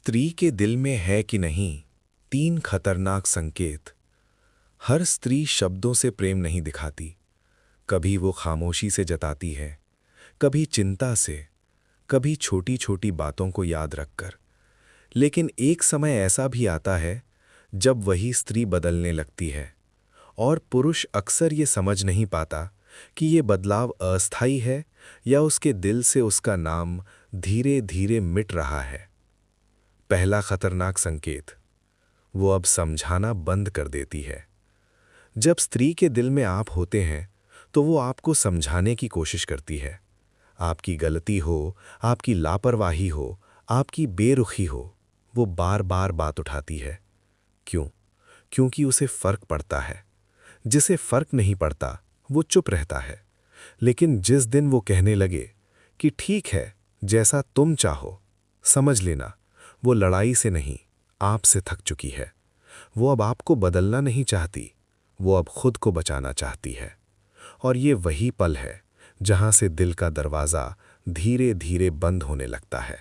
स्त्री के दिल में है कि नहीं, 3 खतरनाक संकेत। हर स्त्री शब्दों से प्रेम नहीं दिखाती। कभी वो खामोशी से जताती है, कभी चिंता से, कभी छोटी छोटी बातों को याद रखकर। लेकिन एक समय ऐसा भी आता है जब वही स्त्री बदलने लगती है, और पुरुष अक्सर ये समझ नहीं पाता कि ये बदलाव अस्थायी है या उसके दिल से उसका नाम धीरे धीरे मिट रहा है। पहला खतरनाक संकेत, वो अब समझाना बंद कर देती है। जब स्त्री के दिल में आप होते हैं तो वो आपको समझाने की कोशिश करती है। आपकी गलती हो, आपकी लापरवाही हो, आपकी बेरुखी हो, वो बार बार बात उठाती है। क्यों? क्योंकि उसे फर्क पड़ता है। जिसे फर्क नहीं पड़ता वो चुप रहता है। लेकिन जिस दिन वो कहने लगे कि ठीक है, जैसा तुम चाहो, समझ लेना, वो लड़ाई से नहीं, आपसे थक चुकी है। वो अब आपको बदलना नहीं चाहती, वो अब खुद को बचाना चाहती है। और ये वही पल है जहां से दिल का दरवाज़ा धीरे धीरे बंद होने लगता है।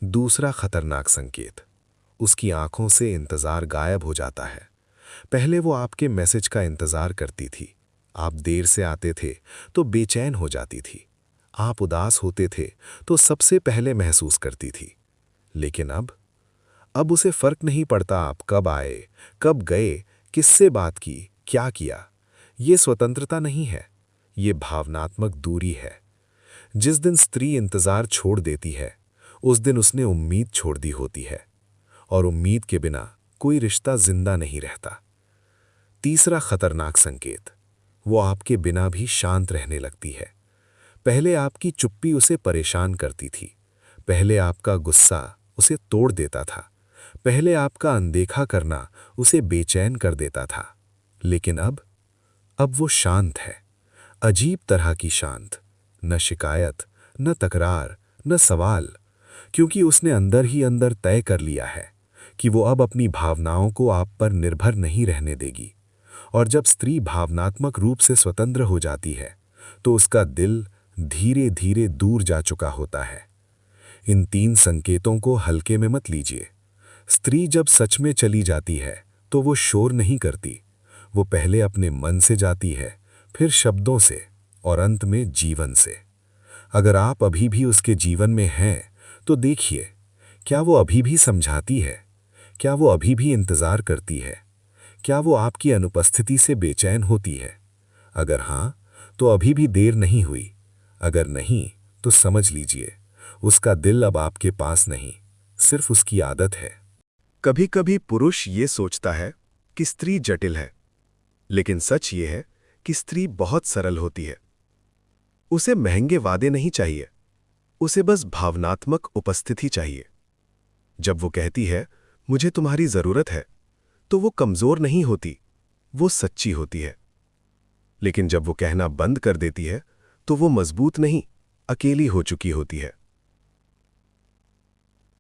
दूसरा खतरनाक संकेत, उसकी आंखों से इंतज़ार गायब हो जाता है। पहले वो आपके मैसेज का इंतज़ार करती थी। आप देर से आते थे तो बेचैन हो जाती थी। आप उदास होते थे तो सबसे पहले महसूस करती थी। लेकिन अब उसे फर्क नहीं पड़ता आप कब आए, कब गए, किससे बात की, क्या किया। ये स्वतंत्रता नहीं है, ये भावनात्मक दूरी है। जिस दिन स्त्री इंतजार छोड़ देती है, उस दिन उसने उम्मीद छोड़ दी होती है, और उम्मीद के बिना कोई रिश्ता जिंदा नहीं रहता। तीसरा खतरनाक संकेत, वो आपके बिना भी शांत रहने लगती है। पहले आपकी चुप्पी उसे परेशान करती थी। पहले आपका गुस्सा उसे तोड़ देता था। पहले आपका अनदेखा करना उसे बेचैन कर देता था। लेकिन अब वो शांत है, अजीब तरह की शांत। न शिकायत, न तकरार, न सवाल, क्योंकि उसने अंदर ही अंदर तय कर लिया है कि वो अब अपनी भावनाओं को आप पर निर्भर नहीं रहने देगी। और जब स्त्री भावनात्मक रूप से स्वतंत्र हो जाती है तो उसका दिल धीरे धीरे दूर जा चुका होता है। इन 3 संकेतों को हल्के में मत लीजिए। स्त्री जब सच में चली जाती है तो वो शोर नहीं करती। वो पहले अपने मन से जाती है, फिर शब्दों से, और अंत में जीवन से। अगर आप अभी भी उसके जीवन में हैं तो देखिए, क्या वो अभी भी समझाती है? क्या वो अभी भी इंतजार करती है? क्या वो आपकी अनुपस्थिति से बेचैन होती है? अगर हाँ, तो अभी भी देर नहीं हुई। अगर नहीं, तो समझ लीजिए, उसका दिल अब आपके पास नहीं, सिर्फ उसकी आदत है। कभी कभी पुरुष ये सोचता है कि स्त्री जटिल है, लेकिन सच ये है कि स्त्री बहुत सरल होती है। उसे महंगे वादे नहीं चाहिए, उसे बस भावनात्मक उपस्थिति चाहिए। जब वो कहती है मुझे तुम्हारी जरूरत है, तो वो कमजोर नहीं होती, वो सच्ची होती है। लेकिन जब वो कहना बंद कर देती है तो वो मजबूत नहीं, अकेली हो चुकी होती है।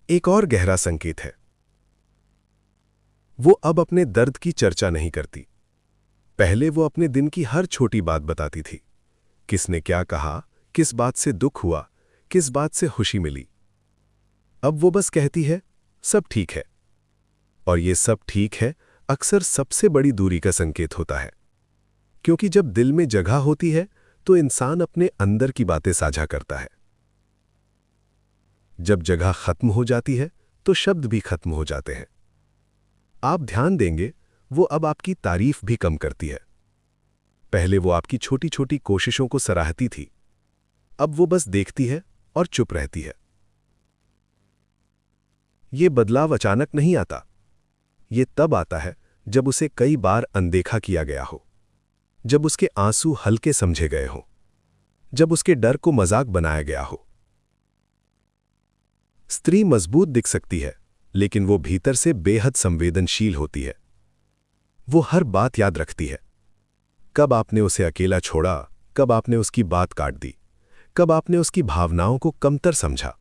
एक और गहरा संकेत है, वो अब अपने दर्द की चर्चा नहीं करती। पहले वो अपने दिन की हर छोटी बात बताती थी। किसने क्या कहा, किस बात से दुख हुआ, किस बात से खुशी मिली। अब वो बस कहती है सब ठीक है। और ये सब ठीक है अक्सर सबसे बड़ी दूरी का संकेत होता है, क्योंकि जब दिल में जगह होती है तो इंसान अपने अंदर की बातें साझा करता है। जब जगह खत्म हो जाती है तो शब्द भी खत्म हो जाते हैं। आप ध्यान देंगे, वो अब आपकी तारीफ भी कम करती है। पहले वो आपकी छोटी छोटी कोशिशों को सराहती थी, अब वो बस देखती है और चुप रहती है। ये बदलाव अचानक नहीं आता। ये तब आता है जब उसे कई बार अनदेखा किया गया हो, जब उसके आंसू हल्के समझे गए हों, जब उसके डर को मजाक बनाया गया हो। स्त्री मजबूत दिख सकती है, लेकिन वो भीतर से बेहद संवेदनशील होती है। वो हर बात याद रखती है। कब आपने उसे अकेला छोड़ा, कब आपने उसकी बात काट दी, कब आपने उसकी भावनाओं को कमतर समझा।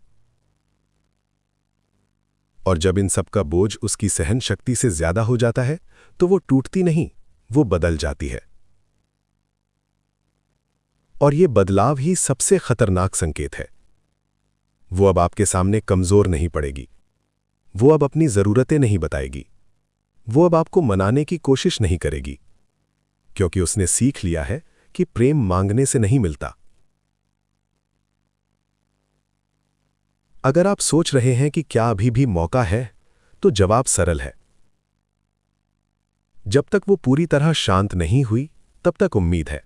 और जब इन सब का बोझ उसकी सहन शक्ति से ज्यादा हो जाता है तो वो टूटती नहीं, वो बदल जाती है। और ये बदलाव ही सबसे खतरनाक संकेत है। वो अब आपके सामने कमजोर नहीं पड़ेगी, वो अब अपनी ज़रूरतें नहीं बताएगी। वो अब आपको मनाने की कोशिश नहीं करेगी, क्योंकि उसने सीख लिया है कि प्रेम मांगने से नहीं मिलता। अगर आप सोच रहे हैं कि क्या अभी भी मौका है, तो जवाब सरल है। जब तक वो पूरी तरह शांत नहीं हुई, तब तक उम्मीद है।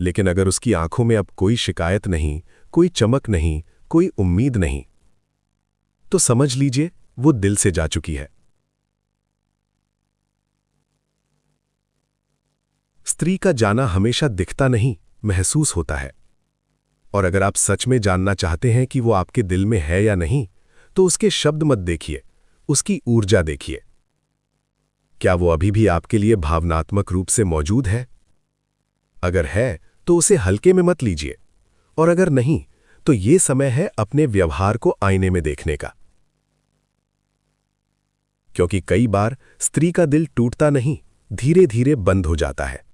लेकिन अगर उसकी आंखों में अब कोई शिकायत नहीं, कोई चमक नहीं, कोई उम्मीद नहीं, तो समझ लीजिए वो दिल से जा चुकी है। स्त्री का जाना हमेशा दिखता नहीं, महसूस होता है। और अगर आप सच में जानना चाहते हैं कि वो आपके दिल में है या नहीं, तो उसके शब्द मत देखिए, उसकी ऊर्जा देखिए। क्या वो अभी भी आपके लिए भावनात्मक रूप से मौजूद है? अगर है, तो उसे हल्के में मत लीजिए, और अगर नहीं, तो ये समय है अपने व्यवहार को आईने में देखने का। क्योंकि कई बार स्त्री का दिल टूटता नहीं, धीरे धीरे बंद हो जाता है।